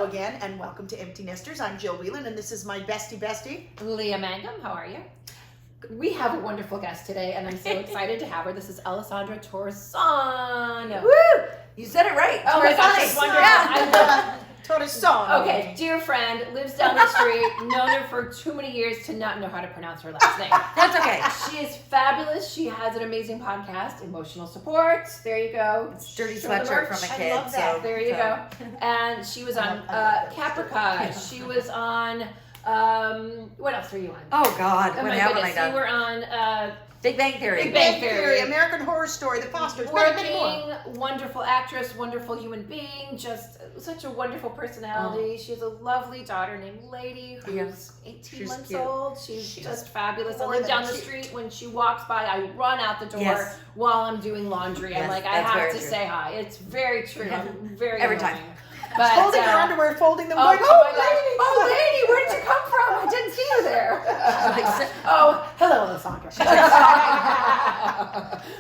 again, and welcome to Empty Nesters. I'm Jill Whelan, and this is my bestie. Leah Mangum, how are you? We have a wonderful guest today, and I'm so excited to have her. This is ALESSANDRA Torresani. Woo! You said it right. Oh my gosh, it's wonderful. I love Torresani. Okay, dear friend, lives down the street, known her for too many years to not know how to pronounce her last name. That's okay. She is fabulous. She has an amazing podcast, Emotional Support. There you go. It's dirty Show the sweatshirt merch. from a I kid. love that. So, There you go. And she was on Caprica. She was on, what else were you on? Oh God, Oh what my haven't goodness, I you done? were on Big Bang Theory. Big Bang Theory. American Horror Story, The Fosters, many more. Working, wonderful actress, wonderful human being, just such a wonderful personality. She has a lovely daughter named Lady who's 18 She's months cute. old. She's just fabulous. I more live than down the cute. street. When she walks by, I run out the door Yes. while I'm doing laundry. I'm Yes, like, I that's have very to true. say hi. It's very true. Yeah. I'm very Every annoying. time. But, Folding her underwear, folding them, Oh, going, my oh, gosh. lady! Oh, lady, where did you come from? I didn't see you there. Like, Oh, hello, Alessandra.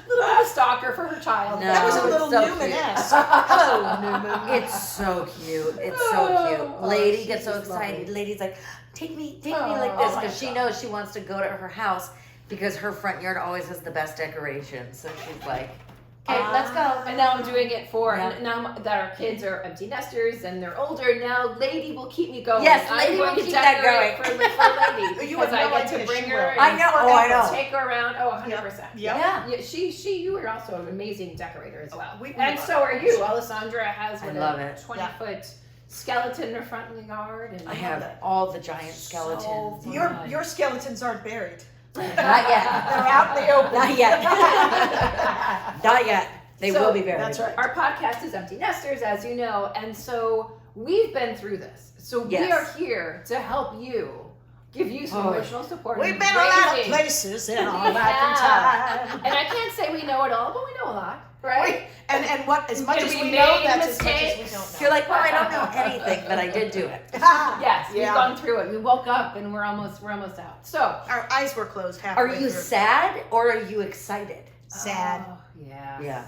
Little bit of a stalker for her child. No. That was a it's little so Newman-esque. Hello, Newman. It's so cute. It's so cute. Lady gets so excited. Lady's like, take me like this, Oh my because she God. knows she wants to go to her house because her front yard always has the best decorations. So she's like, okay, let's go. And now I'm doing it for, Yeah. and now that our kids are empty nesters and they're older, now Lady will keep me going. Yes, I'm Lady going will to keep that decorate going. for Lady. You because have no I get idea to bring she her will. and I know. Oh, I know. take her around. Oh, 100%. Yep. Yeah. Yeah, you are also an amazing decorator as well. We and are. so are you. Alessandra has I love a it. 20-foot skeleton in her front yard. And I have all the giant skeletons. So Your skeletons aren't buried. Not yet. They're out in the open. Not yet. Not yet. They So, will be buried. That's right. Our podcast is Empty Nesters, as you know, and so we've been through this. So we Yes. are here to help you, give you some emotional support. We've and been a lot of raising. places in our Yeah. life and time. And I can't say we know it all, but we know a lot, right? And what, as much And as we we know, made that's as much as we mistakes. don't You're know. like, well, I don't know anything, but I did do it. Yes, we've Yeah. gone through it. We woke up and we're almost out. So Our eyes were closed halfway Are you through. sad or are you excited? Sad. Oh, yeah. Yeah.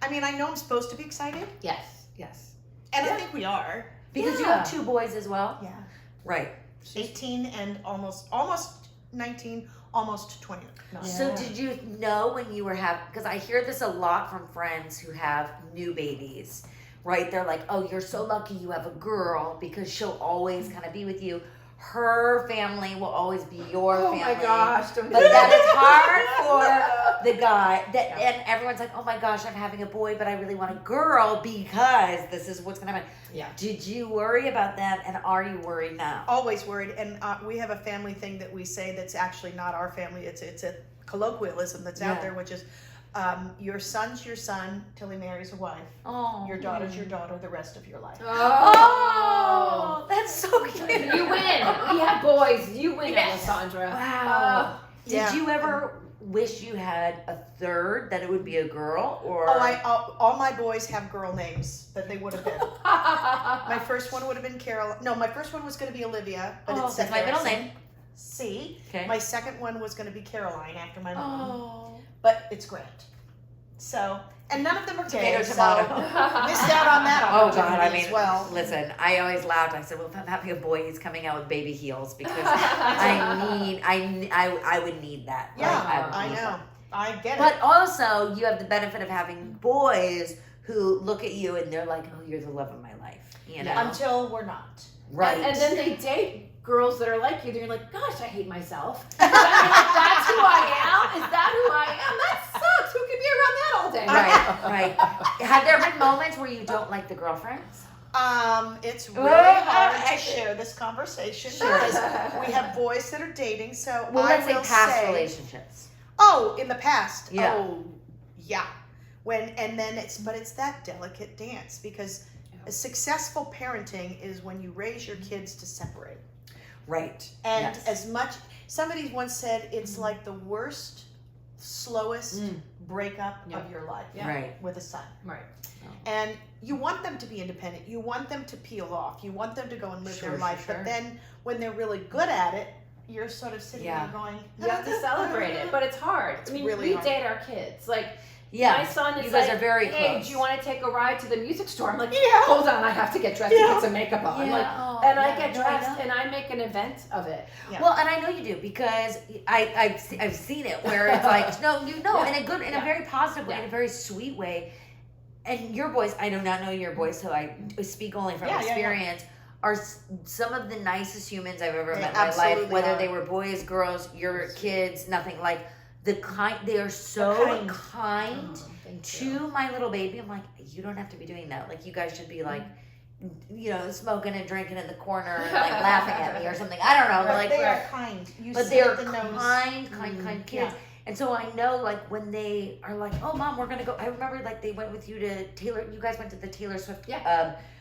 I mean, I know I'm supposed to be excited, Yes. and Yeah. I think we are. Because you Yeah. have 2 boys as well? Yeah. Right. 18 and almost 19, almost 20. No. Yeah. So did you know when you were because I hear this a lot from friends who have new babies, right? They're like, oh, you're so lucky you have a girl because she'll always kind of be with you. Her family will always be your Oh family. my gosh. Don't But do that is that. hard for the guy. Yeah. And everyone's like, oh my gosh, I'm having a boy, but I really want a girl because this is what's going to happen. Yeah. Did you worry about that, and are you worried now? Always worried, and we have a family thing that we say that's actually not our family. It's a colloquialism that's out Yeah. there, which is your son's your son till he marries a wife. Oh. Your daughter's your daughter the rest of your life. Oh, that's so cute. You win. We have boys. You win, Yes. Alessandra. Wow. Did Yeah. you ever wish you had a third, that it would be a girl, or? All my boys have girl names that they would have been. My first one would have been Carol. No, my first one was going to be Olivia, but Oh, it's that's my middle name. C. Okay. My second one was going to be Caroline after my mom, Oh. but it's Grant. So, and none of them are gay. Tomato, so tomato. missed out on that. Oh God! I opportunity mean, as well. listen. I always laughed. I said, "Well, if I'm having a boy, he's coming out with baby heels because I would need that." Yeah, Like, I would need know. that. I get But it. also, you have the benefit of having boys who look at you and they're like, "Oh, you're the love of my life," you know. Until we're not. Right. And then they date girls that are like you. They're like, gosh, I hate myself. And you're like, that's who I am? Is that who I am? That sucks. Who can be around that all day? Right. Have there been moments where you don't like the girlfriends? It's really hard to share this conversation because we have boys that are dating. So Well, I let's say will past say, relationships. oh, in the past. Yeah. Oh, yeah. But it's that delicate dance because a successful parenting is when you raise your kids to separate. Right. And Yes. as much, somebody once said it's like the worst, slowest breakup of your life. Yeah. Right. With a son. Right. And you want them to be independent. You want them to peel off. You want them to go and live Sure, their life. sure. But then when they're really good at it, you're sort of sitting Yeah. there going, You have to celebrate it, but it's hard. I mean, really we hard. date our kids. Like, Yeah. My son is You guys like, are very hey, close. do you want to take a ride to the music store? I'm like, Yeah. hold on, I have to get dressed and put some makeup on. Yeah. Like, Oh, and I yeah. get No, I dressed know. and I make an event of it. Yeah. Well, and I know you do because I've seen it where it's like Yeah. in a good, in a very positive way, in a very sweet way. And your boys, I do not know your boys, so I speak only from experience. Are some of the nicest humans I've ever met in my life. absolutely Whether are. they were boys, girls, your kids, nothing like the kind. They are so Kind. kind Thank to you. my little baby. I'm like, you don't have to be doing that. Like, you guys should be like, smoking and drinking in the corner, and like laughing at me or something. I don't know. Right, Like, they are kind. You but see they're the nose. kind kids. And so I know, like, when they are like, oh, Mom, we're going to go. I remember, like, they went with you to you guys went to the Taylor Swift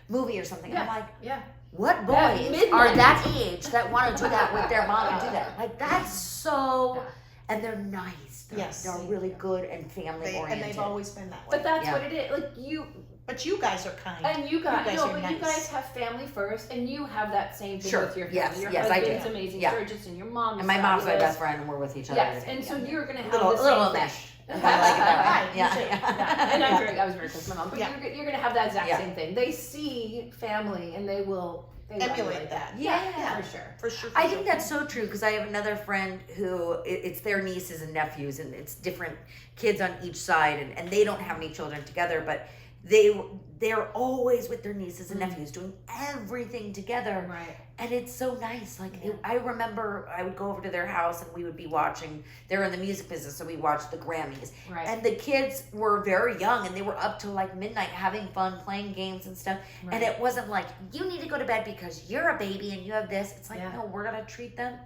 movie or something. Yeah. I'm like, Yeah. what boys midnight. are that age that want to do that with their mom and do that? Like, that's so, and they're nice. They're really good and family oriented. And they've always been that way. But that's what it is. Like, But you guys are kind. and you guys are but nice. you guys have family first, and you have that same thing Sure. with your family. Yes, Your yes, I do. husband's amazing, Yeah. Sturgis, and your mom is And my mom's my fabulous. best friend, and we're with each other. Yes, and so you're gonna have little the same thing. mesh. I like it that way. Right, me too. Yeah, and I was very close to my mom, but Yeah. you're gonna have that exact Yeah. same thing. They see family, and they will Emulate that. Yeah. for sure. For sure. I think that's so true because I have another friend who it's their nieces and nephews, and it's different kids on each side, and they don't have any children together, but they're always with their nieces and nephews doing everything together. Right. And it's so nice. Like, I remember I would go over to their house and we would be watching, they're in the music business, so we watched the Grammys. Right. And the kids were very young and they were up till like midnight having fun, playing games and stuff. Right. And it wasn't like, you need to go to bed because you're a baby and you have this. It's like, no, we're going to treat them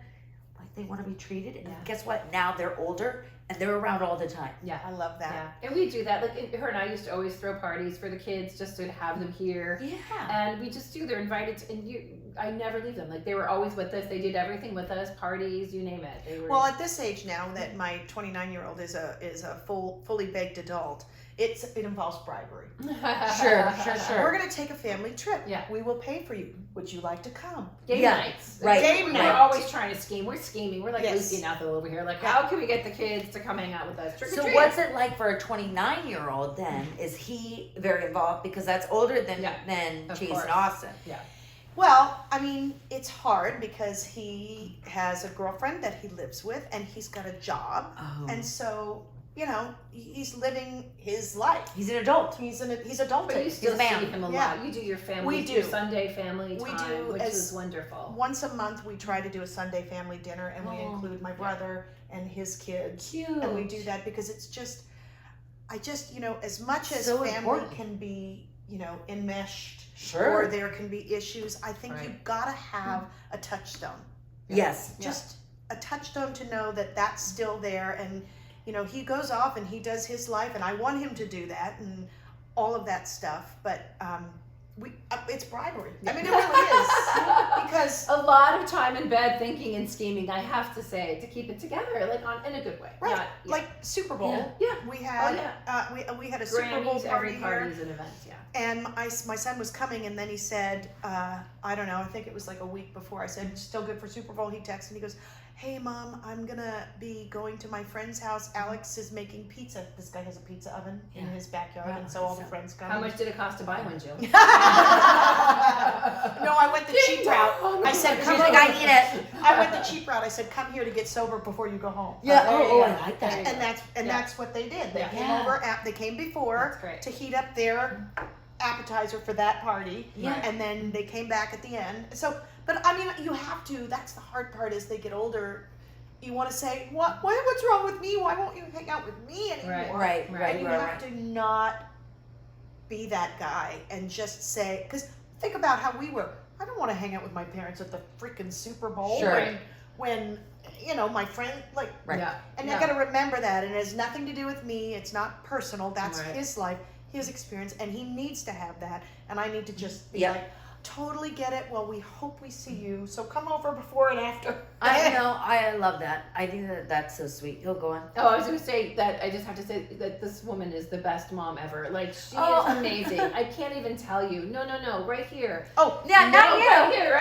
like they want to be treated. And guess what? Now they're older and they're around all the time. Yeah. I love that. Yeah. And we do that. Like, her and I used to always throw parties for the kids just to have them here. Yeah. And we just do. They're invited to, and I never leave them. Like, they were always with us. They did everything with us, parties, you name it. They were. Well, at this age now that my 29-year-old is a fully baked adult, it involves bribery. Sure. We're going to take a family trip. Yeah. We will pay for you. Would you like to come? Game Yeah. nights. Right. Game We're night. always trying to scheme. We're scheming. We're like Yes. Lucy and Ethel over here. Like, Yeah. how can we get the kids to come hang out with us? Trick or So treat. what's it like for a 29-year-old then? Is he very involved? Because that's older than Of Chase course. and Austin. Yeah. Well, I mean, it's hard because he has a girlfriend that he lives with and he's got a job. Oh. And so, he's living his life. He's an adult. He's adulting. But you still a man. see him a Yeah. lot. You do your family. We your do. Sunday family We time, do which as- is wonderful. Once a month, we try to do a Sunday family dinner, and we Oh, include my brother and his kids. Cute. And we do that because it's just, as much as So family important. can be, enmeshed, Sure. or there can be issues, I think you've got to have a touchstone. Yes. Just a touchstone to know that that's still there, and he goes off and he does his life, and I want him to do that and all of that stuff, but it's bribery. I mean, it really is, because a lot of time in bed thinking and scheming, I have to say, to keep it together, like in a good way. right, Not, like Super Bowl. Yeah. We had we had a Super Bowl Grammys, party every here, party's an event. Yeah. and my son was coming, and then he said, I don't know, I think it was like a week before. I said, "Still good for Super Bowl?" He texted me, he goes, "Hey Mom, I'm gonna be going to my friend's house. Alex is making pizza." This guy has a pizza oven in his backyard, and so all the friends come. How much did it cost to buy one, Jill? No, I went the cheap route. I said, "Come She's like, over." I need it. I went the cheap route. I said, "Come here to get sober before you go home." Yeah. there you Oh, go. I like that. There you go. And that's what they did. They Yeah. came over. They came before That's great. to heat up their appetizer for that party. Yeah. And then they came back at the end. So, but I mean, you have to. That's the hard part. As they get older, you want to say, what's wrong with me? Why won't you hang out with me anymore? Right. And you have to not be that guy and just say, because think about how we were. I don't want to hang out with my parents at the freaking Super Bowl. Sure. When my friend, like, Right. Yeah. and you got to remember that it has nothing to do with me. It's not personal. That's Right. his life, his experience, and he needs to have that. And I need to just be Yeah. like, totally get it. Well, we hope we see you. So come over before and after. I know. I love that. I think that's so sweet. He'll go on. Oh, I was going to say that I just have to say that this woman is the best mom ever. Like, she Oh. is amazing. I can't even tell you. No, right here. Oh, Yeah, not you. Right here.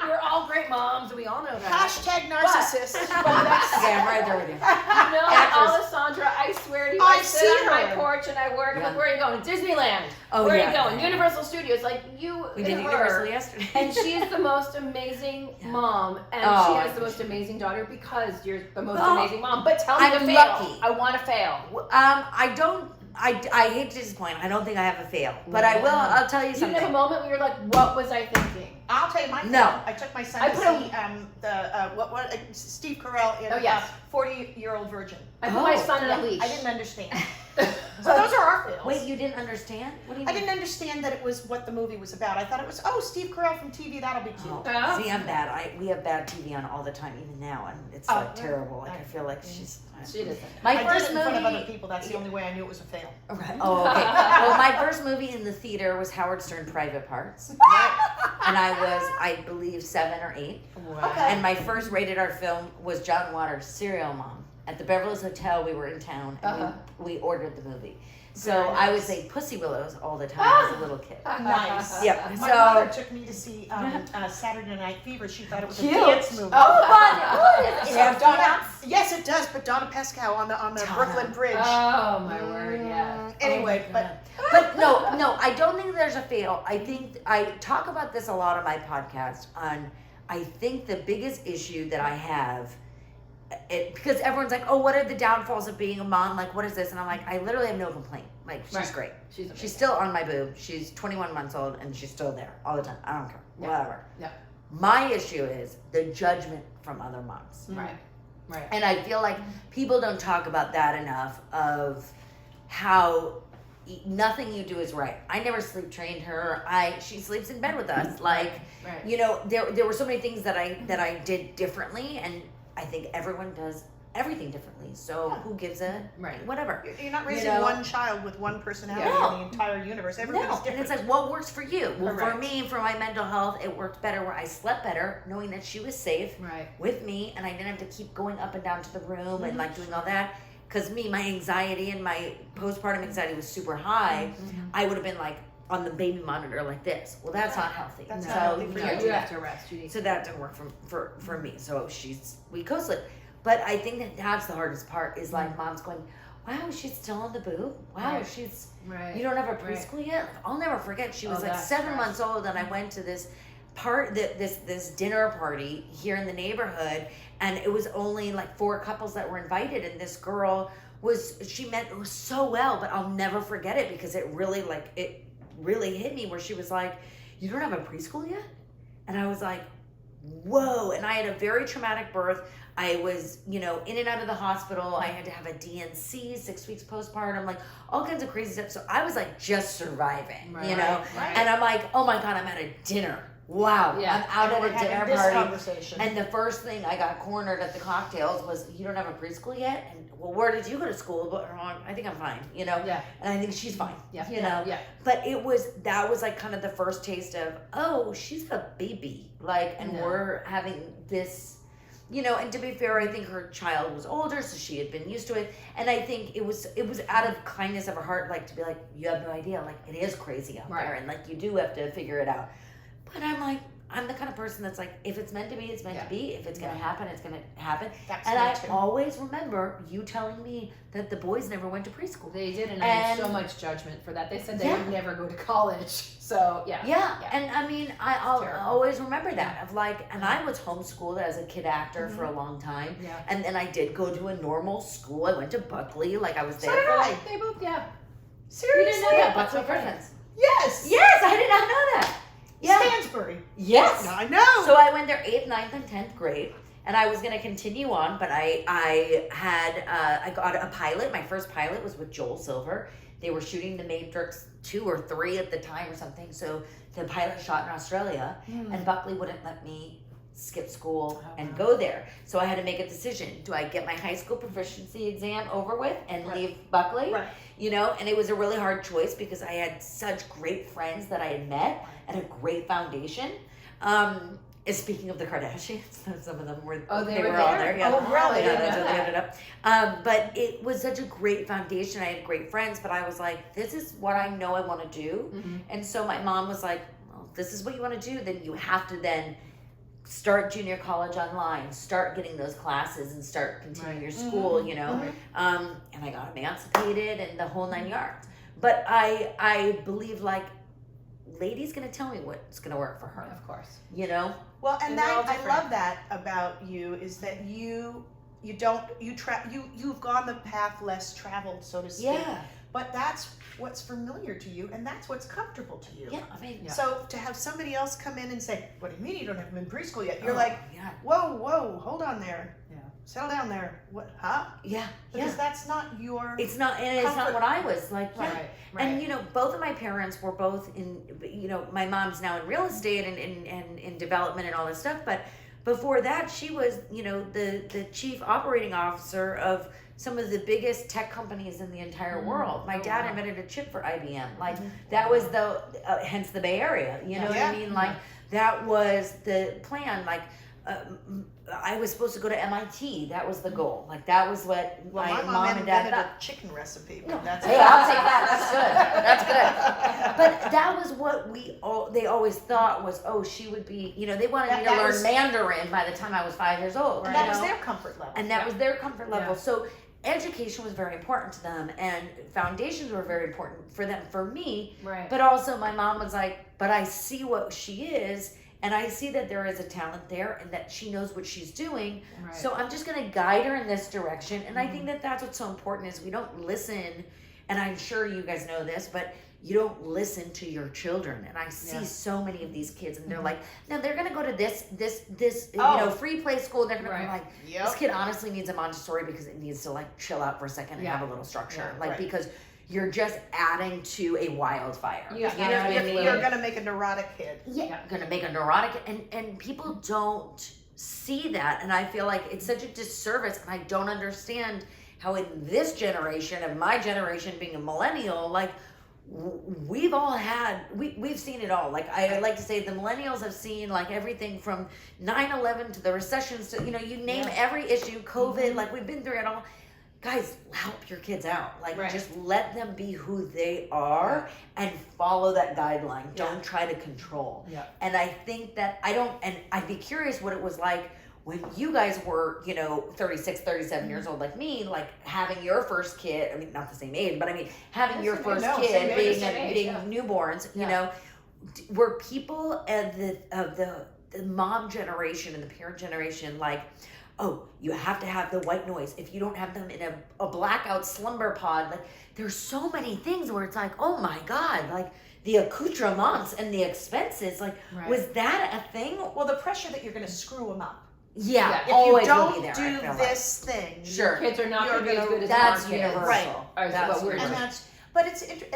We're all great moms. moms, we all know that. Hashtag narcissist. But that's, Yeah, I'm right there with you. Alessandra, I swear to you, I sit see on my her. porch and I work. I'm like, Yeah. where are you going? Disneyland. Oh, Where yeah. are you going? Universal Studios. Like, you We and did her. Universal yesterday. And she's the most amazing mom, and Oh, she I has the most amazing daughter because you're the most Oh, amazing mom. But tell me I'm to fail. lucky. I want to fail. I hate to disappoint. I don't think I have a fail, but I will. I'll tell you You didn't have a something. moment where you're like, what was I thinking? I'll tell you my No. thing. I took my son I to put see Steve Carell in Oh, yes. 40-Year-Old Virgin. I put my son in Yeah, a leash. I didn't understand. So those are our fails. Wait, you didn't understand? What do you I mean? didn't understand that it was what the movie was about. I thought it was, Steve Carell from TV, that'll be cute. Oh, Yeah. see, I'm bad. We have bad TV on all the time, even now, and it's Oh, like right. terrible. Like I feel like she's. She doesn't. My I did first it in front of movie. other people. That's the only way I knew it was a fail. Right. Oh, okay. Well, my first movie in the theater was Howard Stern Private Parts, and I was, I believe, 7 or 8. Wow. Okay. And my first rated R film was John Waters' Serial Mom. At the Beverly Hills Hotel, we were in town, and we ordered the movie. So Very I would nice. say Pussy Willows all the time as a little kid. Nice. Yep. My So- mother took me to see Saturday Night Fever. She thought it was Cute. a dance movie. Oh, fun! So Yeah, Donna, yes, it does. But Donna Pescow on the Donna. Brooklyn Bridge. Oh, my word, yeah. Anyway, Oh my But no, I don't think there's a fail. I think I talk about this a lot on my podcast. I think the biggest issue that I have, because everyone's like, oh, what are the downfalls of being a mom? Like, what is this? And I'm like, I literally have no complaint. Like, she's Right. great. She's amazing. She's still on my boob. She's 21 months old, and she's still there all the time. I don't care. Yeah. Whatever. Yeah. My issue is the judgment from other moms. Right. Right. And I feel like people don't talk about that enough of how nothing you do is right. I never sleep trained her. She sleeps in bed with us. Like, Right. you know, there were so many things that I did differently, and I think everyone does everything differently. So who gives a Right. whatever? you're not raising know? one child with one personality No. in the entire universe. Everybody's No, different. and it's like, what works for you? Well, for Correct. me, for my mental health, it worked better where I slept better, knowing that she was safe Right. with me, and I didn't have to keep going up and down to the room and like doing all that. Because my anxiety and my postpartum anxiety was super high. I would have been like on the baby monitor like this. Well, that's not healthy. That's so not healthy for you you. can't You do have that. to rest. You need So that didn't work for me. So we co-sleep. But I think that's the hardest part is like mom's going, wow, she's still on the boob. Wow, Right. she's Right. you don't have a Right. preschool yet. Like, I'll never forget. She was like that's 7 right. months old, and I went to this this dinner party here in the neighborhood, and it was only like 4 couples that were invited, and this girl she meant it was so well, but I'll never forget it because it really hit me where she was like, you don't have a preschool yet? And I was like, whoa. And I had a very traumatic birth. I was, in and out of the hospital. I had to have a DNC, 6 weeks postpartum, like all kinds of crazy stuff. So I was like just surviving, Right. Right. And I'm like, oh my God, I'm at a dinner. Wow. Yeah. I'm out And we're at a having dinner this party. conversation. And the first thing I got cornered at the cocktails was, you don't have a preschool yet? And well, where did you go to school? But I think I'm fine, Yeah. And I think she's fine, Yeah. you know. Yeah. But that was like kind of the first taste of, oh, she's a baby, like, and Yeah. we're having this, and to be fair, I think her child was older, so she had been used to it, and I think it was out of kindness of her heart, like to be like, you have no idea, like it is crazy out Right. there, and like you do have to figure it out. But I'm like, I'm the kind of person that's like, if it's meant to be, it's meant to be. If it's gonna happen, it's gonna happen. That's And me I too. always remember you telling me that the boys never went to preschool. They did, and I had so And- much judgment for that. They said they Yeah. would never go to college. So yeah. Yeah, and I mean, I'll terrible. always remember that of like, and I was homeschooled as a kid actor for a Mm-hmm. long time, Yeah. and then I did go to a normal school. I went to Buckley, like I was there So did for I. like They both, yeah. Seriously? You didn't know that? Buckley That's okay. Griffins. Yes. Yes, I did not know that. Yeah. Stansbury. Yes. I know. So I went there 8th, 9th, and 10th grade, and I was going to continue on, but I got a pilot. My first pilot was with Joel Silver. They were shooting The Matrix 2 or 3 at the time or something, so the pilot shot in Australia, and Buckley wouldn't let me skip school and go there. So I had to make a decision. Do I get my high school proficiency exam over with and leave Buckley? Right. And it was a really hard choice because I had such great friends that I had met and a great foundation. And speaking of the Kardashians, some of them were Oh, they they were were all there? there. Yeah. Oh, really? Yeah, I didn't that's know how they that. ended up. But it was such a great foundation. I had great friends, but I was like, this is what I know I want to do. Mm-hmm. And so my mom was like, well, this is what you want to do, then you have to then start junior college online, start getting those classes and start continuing your school, you know. And I got emancipated and the whole 9 yards. But I believe like lady's gonna tell me what's gonna work for her. Of course. You know? Well, and they're all that I different. love that about you is that you've gone the path less traveled, so to speak. Yeah. But that's what's familiar to you, and that's what's comfortable to you. Yeah, I mean, So to have somebody else come in and say, "What do you mean you don't have them in preschool yet?" You're oh, like, yeah. "Whoa, hold on there. Yeah. Settle down there. What? Huh?" Yeah. Because that's not your. It's not, and it's not comfort. what I was like. Yeah. Right. And you know, both of my parents were both in. You know, my mom's now in real estate and in development and all this stuff. But before that, she was, you know, the chief operating officer of some of the biggest tech companies in the entire world. My dad invented a chip for IBM. Like that was the hence the Bay Area. You know what I mean? Like that was the plan. Like. I was supposed to go to MIT. That was the goal. Like that was what my mom and dad invented a chicken recipe. But that's hey, I'll take that. That's good. That's good. But that was what they always thought was, oh, she would be, you know, they wanted me to learn Mandarin by the time I was 5 years old. And that was their comfort level. And that was their comfort level. So education was very important to them and foundations were very important for them, for me. Right. But also my mom was like, but I see what she is. And I see that there is a talent there and that she knows what she's doing. Right. So I'm just going to guide her in this direction. And I think that that's what's so important is we don't listen. And I'm sure you guys know this, but you don't listen to your children. And I see so many of these kids and they're like, no, they're going to go to this, you know, free play school. And they're going to be like, this kid honestly needs a Montessori because it needs to like chill out for a second and have a little structure. Because you're just adding to a wildfire. You're going to make a neurotic kid. Yeah, you're going to make a neurotic. And people don't see that. And I feel like it's such a disservice. And I don't understand how in this generation, and my generation being a millennial, like we've all had, we've seen it all. Like I like to say the millennials have seen like everything from 9/11 to the recessions to, you know, you name every issue, COVID, like we've been through it all. Guys, help your kids out. Like, just let them be who they are and follow that guideline. Don't try to control. And I think that and I'd be curious what it was like when you guys were, you know, 36, 37 years old like me, like having your first kid. I mean, not the same age, but I mean, having your first kid, being newborns, you know, were people of the mom generation and the parent generation like, oh, you have to have the white noise. If you don't have them in a blackout slumber pod, like there's so many things where it's like, oh my God, like the accoutrements and the expenses, like was that a thing? Well, the pressure that you're going to screw them up. Yeah, if always you don't will be there, do this thing, sure, kids are not going to be as good as that's our universal. kids. Right. That's what we're and doing. that's. But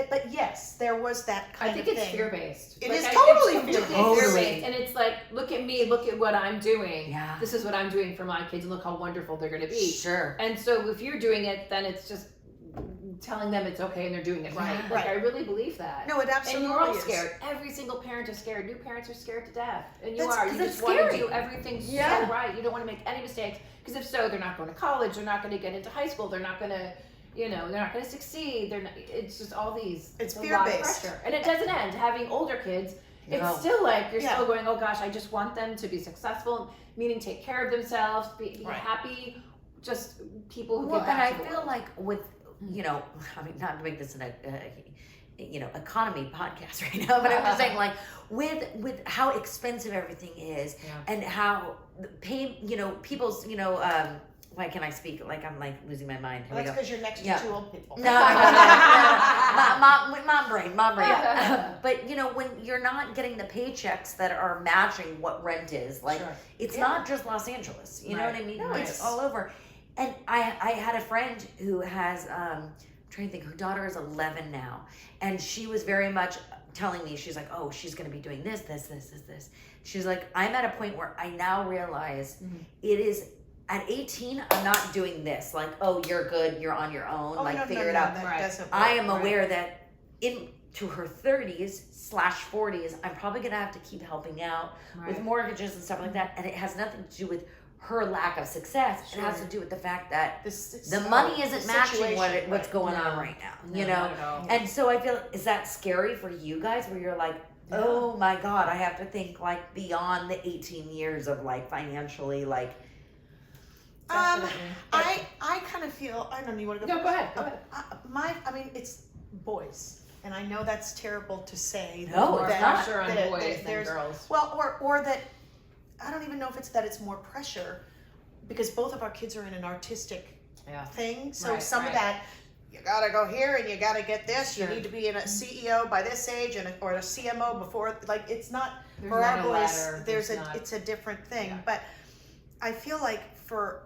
but yes, there was that kind I of think thing. it's fear-based. It like, is totally fear-based. Totally. And it's like, look at me, look at what I'm doing. Yeah. This is what I'm doing for my kids, and look how wonderful they're going to be. Sure. And so if you're doing it, then it's just telling them it's okay and they're doing it right. Like I really believe that. No, it absolutely And you're all is. scared. Every single parent is scared. New parents are scared to death. And you That's- are. You 'cause just it's want to scary. do everything so right. You don't want to make any mistakes. Because if so, they're not going to college. They're not going to get into high school. They're not going to, you know, they're not going to succeed. They're not, it's just all these. It's a lot of fear-based. pressure. And it doesn't end. Having older kids, it's No. still like you're still going, oh gosh, I just want them to be successful, meaning take care of themselves, be happy, just people who Well, give back and to I the feel world. like with, you know, I mean, not to make this you know, economy podcast right now, but I'm just saying, like, with how expensive everything is and how you know, people's, you know, why can I speak? Like, I'm like losing my mind. Here Well, we that's go. because you're next to two old people. No. Mom brain. But you know, when you're not getting the paychecks that are matching what rent is, like it's not just Los Angeles. You know what I mean? No, it's all over. And I had a friend who has I'm trying to think, her daughter is 11 now, and she was very much telling me, she's like, oh, she's going to be doing this. She's like, I'm at a point where I now realize it is. At 18, I'm not doing this. Like, oh, you're good, you're on your own, figure it out. I am aware that into her 30s/40s, I'm probably gonna have to keep helping out with mortgages and stuff like that. And it has nothing to do with her lack of success. It has to do with the fact that the money isn't matching what's going on right now. You know? And so I feel, is that scary for you guys where you're like, oh my God, I have to think like beyond the 18 years of like financially like. Definitely. I kind of feel, I don't know, you want to go? No, go ahead. Go ahead. I mean, it's boys, and I know that's terrible to say. No, More it's not. pressure on that boys than there's- girls. Well, or that, I don't even know if it's that it's more pressure, because both of our kids are in an artistic Yeah. thing. So Right, some of right. that, you gotta go here and you gotta get this. Sure. You need to be in a CEO by this age or a CMO before. Like it's not There's for not our a boys. ladder. There's There's not- it's a different thing. Yeah. But I feel like for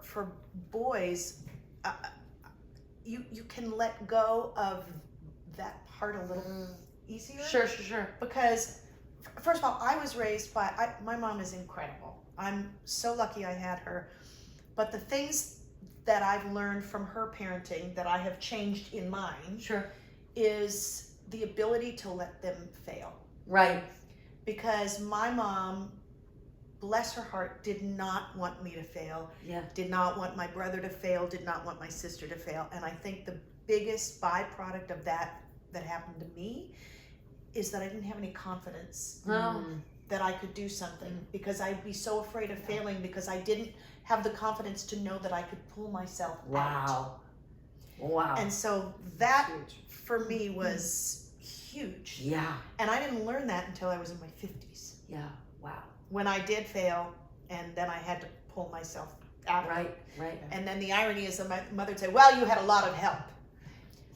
boys, you can let go of that part a little easier. Sure. Because first of all, I was raised by my mom is incredible. I'm so lucky I had her. But the things that I've learned from her parenting that I have changed in mine Sure. is the ability to let them fail. Right. Because my mom, bless her heart, did not want me to fail, Yeah. did not want my brother to fail, did not want my sister to fail. And I think the biggest byproduct of that happened to me is that I didn't have any confidence Oh. that I could do something, because I'd be so afraid of failing because I didn't have the confidence to know that I could pull myself out. Wow. And so that Huge. for me was huge. Yeah. And I didn't learn that until I was in my 50s. Yeah. Wow. When I did fail, and then I had to pull myself out of it. Right. And then the irony is that my mother would say, well, you had a lot of help.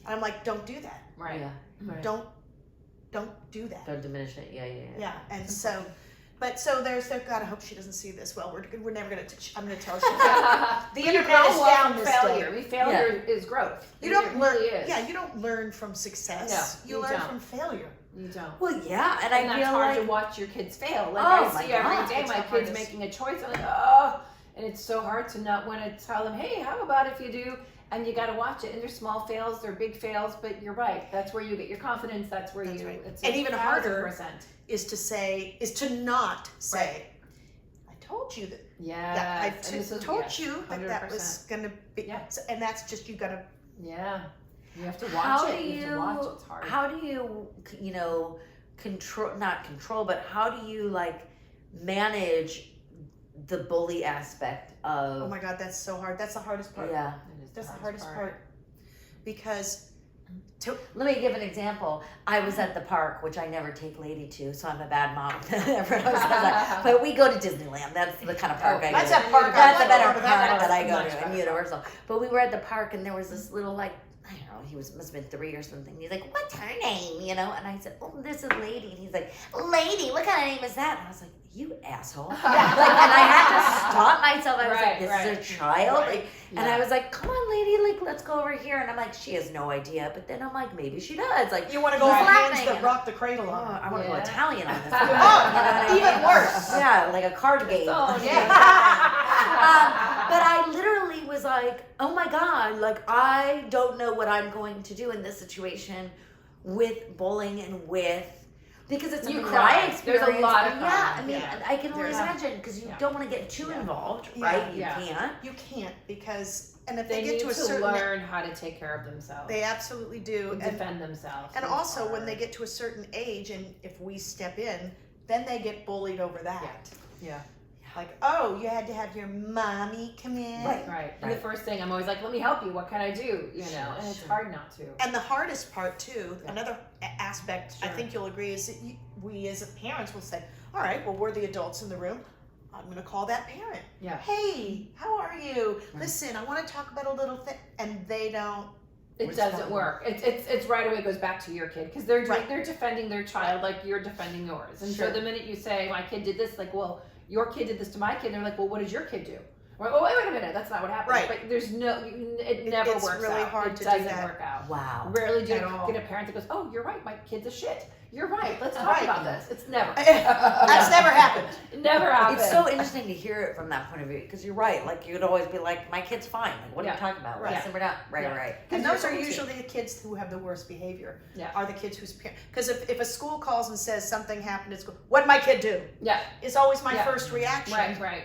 And I'm like, don't do that. Right. Yeah. Right. Don't do that. Don't diminish it. Yeah. Yeah, and so, but so there's, God, I hope she doesn't see this. Well, we're never gonna, I'm gonna tell her. The You internet grow is up down from this failure. day. Failure is growth. You don't it learn, really is. yeah, you don't learn from success. No, you you learn don't. from failure. You don't. Well, yeah, and And I that's feel hard like to watch your kids fail. Like Oh I my see God, every day it's my the kids hardest. making a choice. I'm like, oh, and it's so hard to not want to tell them, hey, how about if you do? And you got to watch it. And there's small fails, they're big fails, but you're right. That's where you get your confidence. That's where That's you. right. It's And even harder 1000%. Is to not say, I told you that. Yeah, I told you that was gonna be, Yeah. and that's just, you gotta, Yeah. You have to watch how it. do You have to watch it. It's hard. how do you not control, but how do you like manage the bully aspect of? oh my God, that's so hard. That's the hardest part. Yeah. It is That's the hardest part. Because Let me give an example. I was at the park, which I never take Lady to, so I'm a bad mom. Everyone else says that. But we go to Disneyland. That's the kind of park I go that's to. a park. That's I a better like park that. that I go Much to, better. and Universal. But we were at the park, and there was this little, like, I don't know, must have been 3 or something. He's like, what's her name? You know? And I said, oh, this is Lady. And he's like, Lady, what kind of name is that? And I was like, you asshole. Like, and I had to stop myself. I was like, this is a child. Right. Like, and I was like, come on, Lady, like, let's go over here. And I'm like, she has no idea. But then I'm like, maybe she does. Like, you want to go he's for hands laughing, that and- rock the cradle Oh, on. I want to go Yeah. Italian on this. Oh, You know what I mean? even worse. Yeah, like a card game. Oh, But I literally was like, oh my God, like I don't know what I'm going to do in this situation with bullying and with, because it's a You new cry. experience. There's a lot of but yeah, crying. I mean, Yeah. I can only There's- imagine because you Yeah. don't want to get too Yeah. involved, Yeah. right? You Yeah. can't. You can't, because, and if They they get need to a to certain, learn how to take care of themselves. they absolutely do. and And, defend themselves. and It's also when hard. they get to a certain age, and if we step in, then they get bullied over that. Yeah. Like, oh, you had to have your mommy come in. Right. And the first thing I'm always like, let me help you. What can I do? You know, and it's Sure. hard not to. And the hardest part too, Yeah. another aspect I Sure. think you'll agree is that we as parents will say, all right, well, we're the adults in the room. I'm going to call that parent. Yeah. Hey, how are you? Right. Listen, I want to talk about a little thing. And they don't. It Respond. doesn't work. It's right away goes back to your kid because they're Right. they're defending their child like you're defending yours. And Sure. so the minute you say my kid did this, like, well, your kid did this to my kid, they're like, well, what did your kid do? Or, oh, wait a minute, that's not what happened. Right. But there's no, it never it's works really out. hard it to do doesn't that. work out. Wow. Rarely do At you all. get a parent that goes, oh, you're right, my kid's a shit. You're right. Let's talk Right. about this. It's never. That's never happened. It never happens. It's so interesting to hear it from that point of view because you're right. Like you'd always be like, "My kid's fine. Like, what are Yeah. you talking about? Right. Listen, we're not right, Yeah. right." And you're those are told to. usually the kids who have the worst behavior. Yeah. Are the kids whose parents. Because if a school calls and says something happened at school, what'd my kid do? Yeah. Is always my Yeah. first reaction.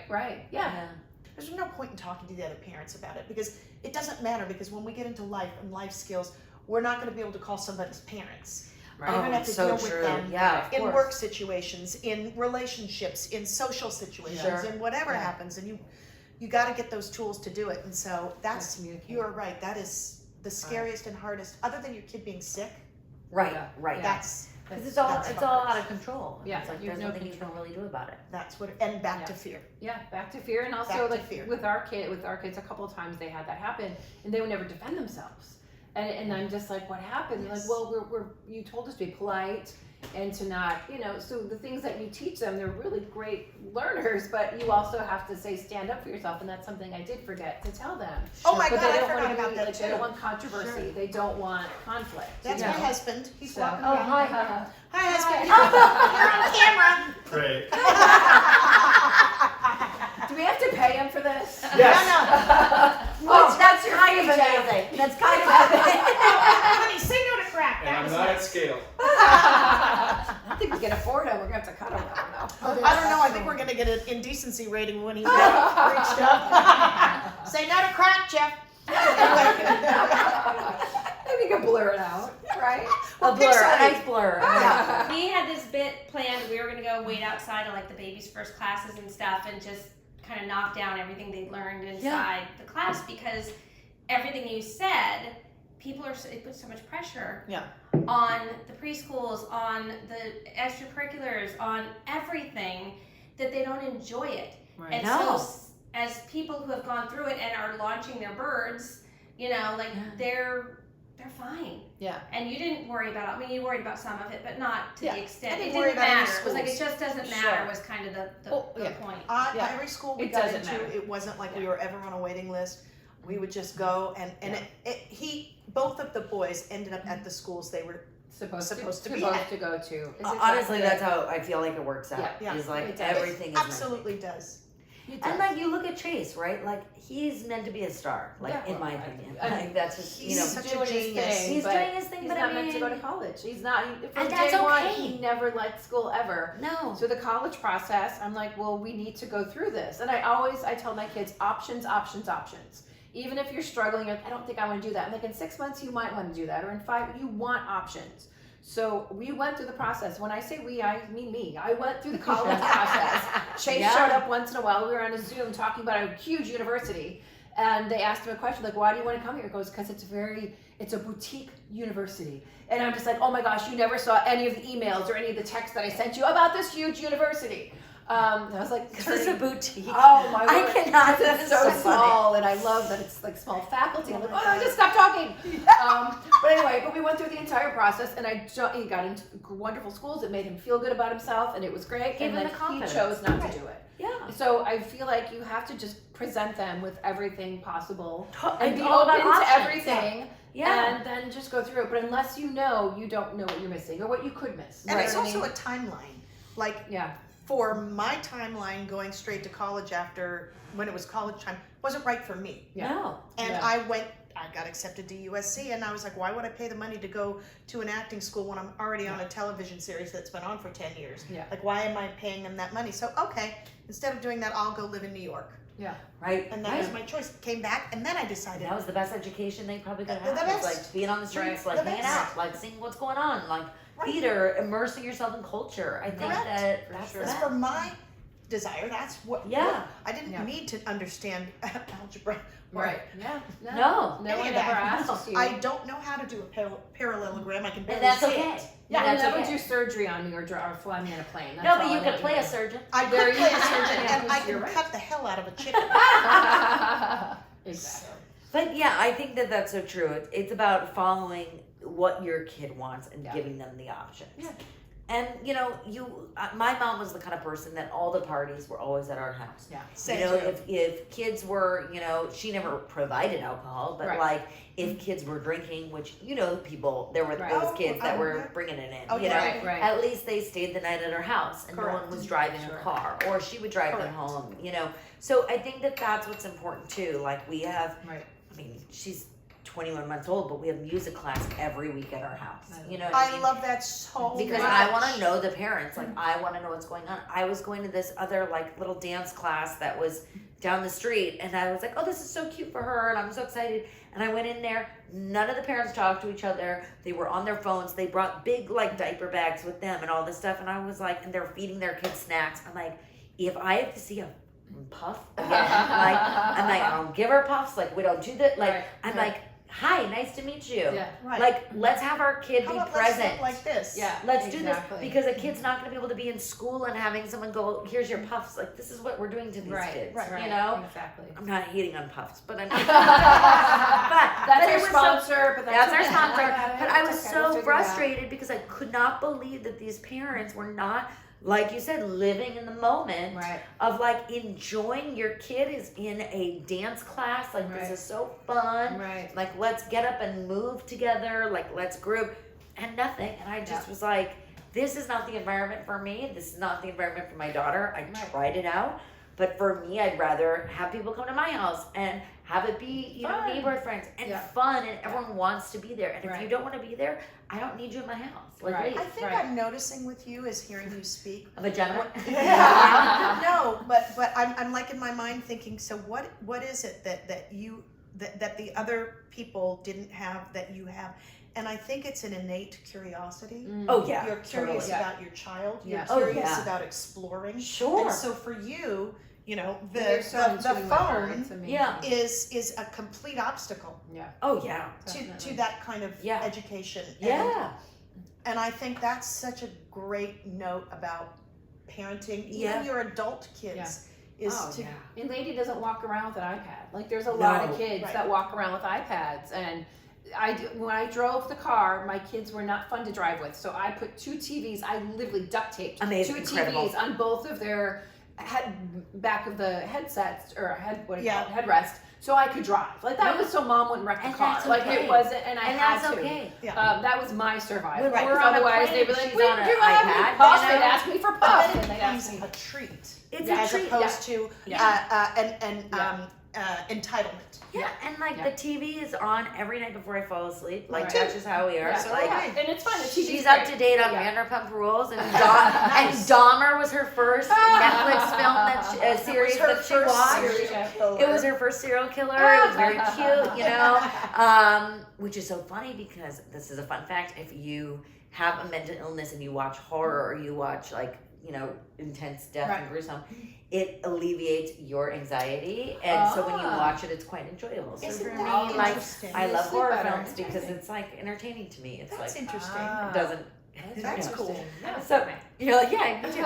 Right. Yeah. There's no point in talking to the other parents about it because it doesn't matter, because when we get into life and life skills, we're not going to be able to call somebody's parents. Right. You're gonna have to so deal true. with them Yeah, of in course. work situations, in relationships, in social situations, Sure. in whatever Yeah. happens, and you got to get those tools to do it. And so that's communicate. you are right. That is the scariest and hardest, other than your kid being sick. Right, Yeah. right. Yeah. That's Because it's That's all hard. out of control. Yeah, It's like you have there's no nothing you control. can really do about it. that's what. And back Yeah. to fear. Yeah, back to fear, and also Back to like fear. with our kids, a couple of times they had that happen, and they would never defend themselves, and I'm just like, what happened? They're Yes. like, well, we're you told us to be polite and to not, so the things that you teach them, they're really great learners, but you also have to say stand up for yourself, and that's something I did forget to tell them. Oh my But God, they I don't forgot want to about be that like, too. they don't want controversy, Sure. they don't want conflict. That's you my know? husband. He's So- walking Oh, around. hi. Hi, husband. You're on camera. Great. Do we have to pay him for this? Yes. Oh, that's kind of amazing. That's kind of amazing. Honey, say no to crack. And That I'm was not at nice. scale. I don't think we can afford him. We're gonna have to cut him. I don't know. I don't know. I think we're gonna get an indecency rating when he reached up. Say no to crack, Jeff. Maybe we can blur it out, right? A blur, a pixelate. nice blur. Yeah. We had this bit planned. We were gonna go wait outside of like the baby's first classes and stuff, and just kind of knock down everything they learned inside the class, because everything you said, it puts so much pressure Yeah. on the preschools, on the extracurriculars, on everything, that they don't enjoy it. Right. And No. so, as people who have gone through it and are launching their birds, they're fine. Yeah. And you didn't worry about it. I mean, you worried about some of it, but not to Yeah. the extent. I It didn't didn't worry about any matter. It was like, it schools. just doesn't Sure. matter was kind of the Yeah. point. Yeah. Every school we It got doesn't into, matter. it wasn't like we Yeah. were ever on a waiting list. We would just go, and both of the boys ended up at the schools they were. Supposed to be to go to. Honestly, that's how I feel like it works out. Yeah. Yeah. Is like It does. everything is meant to be. Absolutely does. And like you look at Chase, right? Like he's meant to be a star, like Yeah, in my well, opinion. I- Like that's just he's such a doing his genius. thing, He's but doing his thing, he's but not I meant to go to mean- college. He's not. From And that's day one, okay. he never liked school ever. no. So the college process, I'm like, well, we need to go through this. And I tell my kids, options. Even if you're struggling, you're like, I don't think I want to do that. I'm like, in 6 months, you might want to do that. Or in 5, you want options. So we went through the process. When I say we, I mean me. I went through the college process. Chase Yeah. showed up once in a while. We were on a Zoom talking about a huge university. And they asked him a question like, why do you want to come here? He goes, because it's a boutique university. And I'm just like, oh my gosh, you never saw any of the emails or any of the texts that I sent you about this huge university. And I was like, Because it's a boutique. oh my I word. cannot. It's That is so so funny. small, and I love that it's like small faculty. I'm like, oh, just stop talking. But anyway, we went through the entire process, and he got into wonderful schools. It made him feel good about himself, and it was great. Gave and him then the confidence. he chose not Right. to do it. Yeah. So I feel like you have to just present them with everything possible And and be all about open to options. everything. Yeah. And then just go through it. But unless you don't know what you're missing or what you could miss. And You know it's what I also mean? a timeline. Like Yeah. for my timeline, going straight to college after when it was college time wasn't right for me. Yeah. No. And Yeah. I got accepted to USC, and I was like, why would I pay the money to go to an acting school when I'm already on a television series that's been on for 10 years? Yeah. Like, why am I paying them that money? So, okay, instead of doing that, I'll go live in New York. Yeah. Right. And that right. was my choice. Came back, and then I decided. That was the best education they probably could The have. best. Was like being on the streets, Right. like The hanging best. out, like seeing what's going on, like Right. theater, immersing yourself in culture. I think Correct. that For that's sure. the That's best. for my desire. That's what. Yeah. I didn't Yeah. need to understand algebra. or Right. Yeah. No. No any one of ever that. asked you. I don't know how to do a parallelogram. I can barely And that's say okay. it. Yeah, that's you'll never okay. do surgery on me or fly me in a plane. That's No, but all you I could let play a do. surgeon. I There could you play a go. surgeon, and I You're can right. cut the hell out of a chicken. Exactly. But yeah, I think that that's so true. It's about following what your kid wants and Yeah. giving them the options. Yeah. And my mom was the kind of person that all the parties were always at our house. Yeah. Same You know, too. if kids were, she never provided alcohol, but Right. like if kids were drinking, which there were Right. those kids that Oh, were yeah. bringing it in. Oh, you know, yeah. Right. Right. at least they stayed the night at her house, and no Correct. one was driving Sure. a car, or she would drive them Correct. home. So I think that that's what's important too. Like we have, Right. I mean, she's 21 months old, but we have music class every week at our house. You know what I mean? love that so Because much. I want to know the parents. Like, I want to know what's going on. I was going to this other, like, little dance class that was down the street, and I was like, oh, this is so cute for her, and I'm so excited. And I went in there. None of the parents talked to each other. They were on their phones. They brought big, like, diaper bags with them and all this stuff. And I was like, and they're feeding their kids snacks. I'm like, if I have to see a puff again, I'm like, I don't give her puffs. Like, we don't do that. Like, I'm like, hi, nice to meet you. Yeah. Right. Like, let's have our kid How be about let's present. look like this? Yeah. Let's do exactly. this because a kid's not going to be able to be in school and having someone go, here's your puffs. Like, this is what we're doing to these kids. right. You know? Exactly. I'm not hating on puffs, but I'm That's our it was sponsor, but that's our okay. sponsor. But I was It's okay, we'll so figure it out. frustrated because I could not believe that these parents were not, like you said, living in the moment Right. of like enjoying your kid is in a dance class. Like, this Right. is so fun. Right. Like, let's get up and move together. Like, let's group. And nothing. And I just was like, this is not the environment for me. This is not the environment for my daughter. I tried it out. But for me, I'd rather have people come to my house and have it be, you know, Fun. neighborhood friends and Yeah. fun, and everyone wants to be there. And if Right. you don't want to be there, I don't need you in my house. Like, Right. I leave. think Right. I'm noticing with you is hearing you speak. Of a gentleman. No, but I'm like in my mind thinking, so what is it that you that the other people didn't have that you have? And I think it's an innate curiosity. Oh yeah, You're curious totally. about your child. You're Yeah. Oh, curious yeah. about exploring. Sure. And so for you, you know, You're so in the tune with her, phone it's amazing. Yeah. is a complete obstacle Yeah. Oh yeah. to Definitely. that kind of Yeah. education. Yeah. And I think that's such a great note about parenting, Yeah. even your adult kids, is Oh to yeah. And Lady doesn't walk around with an iPad. Like, there's a lot No. of kids Right. that walk around with iPads, and when I drove the car, my kids were not fun to drive with. So I put two TVs. I literally duct taped Amazing, two incredible. TVs on both of their back of the headsets or Yeah. headrest, so I could drive. Like, that was so Mom wouldn't wreck the And car. that's Like, okay. it wasn't, and I And had that's to. okay. That was my survival. Right, Or 'cause on a otherwise, plane, they'd be like, she's "Wait, on do an you have any iPad, puffs?" you They'd know? ask me for but puffs. then and it they'd ask becomes me. a treat It's as a treat. opposed to entitlement. Yeah, and like Yeah. the TV is on every night before I fall asleep. Like, Right. that's just how we are. Yeah. So like, And it's fun. The TV's she's great. up to date on Yeah. Vanderpump Rules, and and Dahmer was her first Netflix film series that she watched. It was her first serial killer. It was very cute, you know. Which is so funny because this is a fun fact. If you have a mental illness and you watch horror or you watch like, you know, intense death and gruesome, it alleviates your anxiety. And so when you watch it, it's quite enjoyable. So Isn't for that me, like, interesting? I love Sleep horror better. films because it's like entertaining to me. It's That's like interesting. it doesn't. That's you know. cool. So you're like, yeah, me too.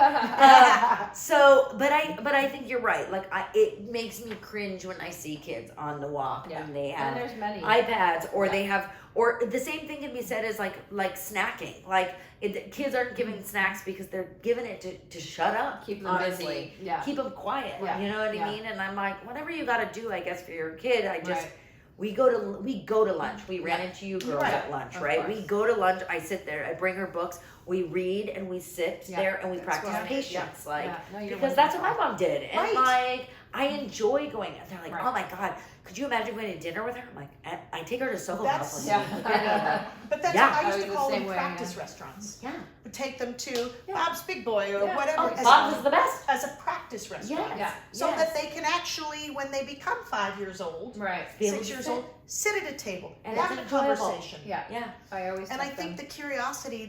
But I think you're right. Like, it makes me cringe when I see kids on the walk and they have And there's many. iPads, or they have, or the same thing can be said as like snacking. Like, kids aren't giving snacks because they're giving it to shut up. Keep them honestly. busy. Yeah. Keep them quiet. Yeah. You know what I Yeah. mean? And I'm like, whatever you got to do, I guess, for your kid. I just. Right. We go to lunch. We ran into you girls Right. at lunch, Of right? course. We go to lunch. I sit there. I bring her books. We read and we sit Yeah, there and we that's practice right. patience, like Yeah. No, you're because that's what my wonderful. mom did, and Right. like I enjoy going. They're like, Right. oh my god, could you imagine going to dinner with her? I'm like, I take her to Soho That's- House. and we eat dinner. But that's Yeah. I I used was to the call them same way, practice yeah. restaurants. Yeah. Would take them to Yeah. Bob's Big Boy or Yeah. whatever Oh, as, Bob was the best. as a practice restaurant. Yes. Yeah. So Yes. that they can actually, when they become 5 years old, Right. Be able 6 to years sit. old, sit at a table, And have it's a enjoyable. conversation. Yeah. Yeah. I always. And I tell think them. the curiosity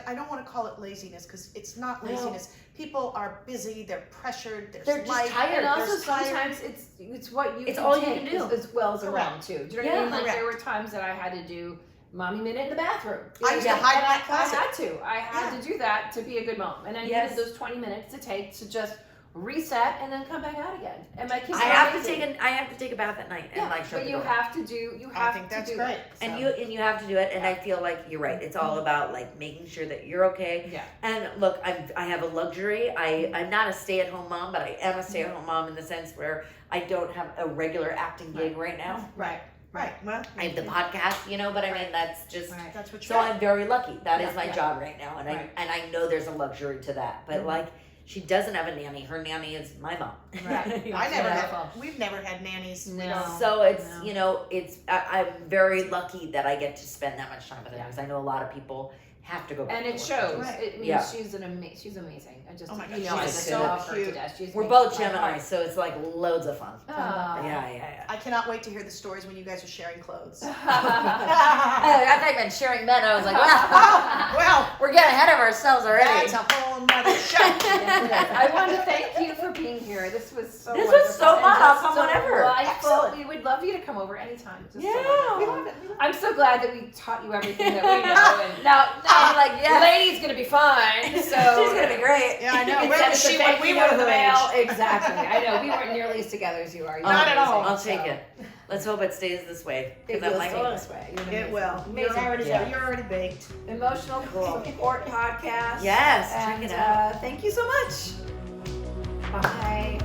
I don't want to call it laziness because it's not No. laziness. People are busy, they're pressured, there's They're just life, tired. And also there's tired. sometimes it's what you It's can all you take can do. as well as Correct. around too. Do you know what Yeah. I mean? Like, there Correct. were times that I had to do mommy minute in the bathroom. I used to And hide in my I closet. had to. I had to do that to be a good mom, and I Yes. needed those 20 minutes to take to just reset and then come back out again. And my kids. I are have to amazing. take a bath at night and Yeah, like shut but the you door. have to do. You have I think to that's do great. It. And So, you have to do it, and I feel like you're right. It's all about like making sure that you're okay. Yeah. And look, I have a luxury. I'm not a stay-at-home mom, but I am a stay-at-home mom in the sense where I don't have a regular acting gig right now. Right. Right. Well, I have the podcast, you know, but I mean that's just. Right. that's what you So I'm very lucky. That is Yeah, my yeah. job right now, and Right. I know there's a luxury to that. But like She doesn't have a nanny. Her nanny is my mom. Right. We've never had nannies. We No. don't. So it's, you know, I'm very lucky that I get to spend that much time with her, because I know a lot of people have to go back And to it work. shows. Right. It means Yeah. she's she's amazing. I just, Oh my God, you know, I she's just so love her to cute. death. She's We're made both my Gemini, heart. so it's like loads of fun. Aw. Yeah. I cannot wait to hear the stories when you guys are sharing clothes. I thought you meant sharing men. I was like, wow, Well, we're getting ahead of ourselves already. that's a whole nother show. I want to thank you for being here. This was so This was wonderful so and fun. I'll just come so whenever. delightful. Excellent. We would love you to come over anytime. Just so Yeah. wonderful. We love it. I'm so glad that we taught you everything that we know. And now I'm like, the yes. lady's gonna be fine. So She's gonna be great. Yeah, I know. You Where can was send she us a when we thank you were note in the her mail. age? Exactly. I know. We weren't nearly as together as you are. You're Not at all. amazing, I'll take so. it. Let's hope it stays this way. It 'Cause will I'm like, stay oh, this way. You're It amazing. will. Amazing. You're already baked. Emotional Support Podcast. Yes, And check it out. thank you so much. Bye.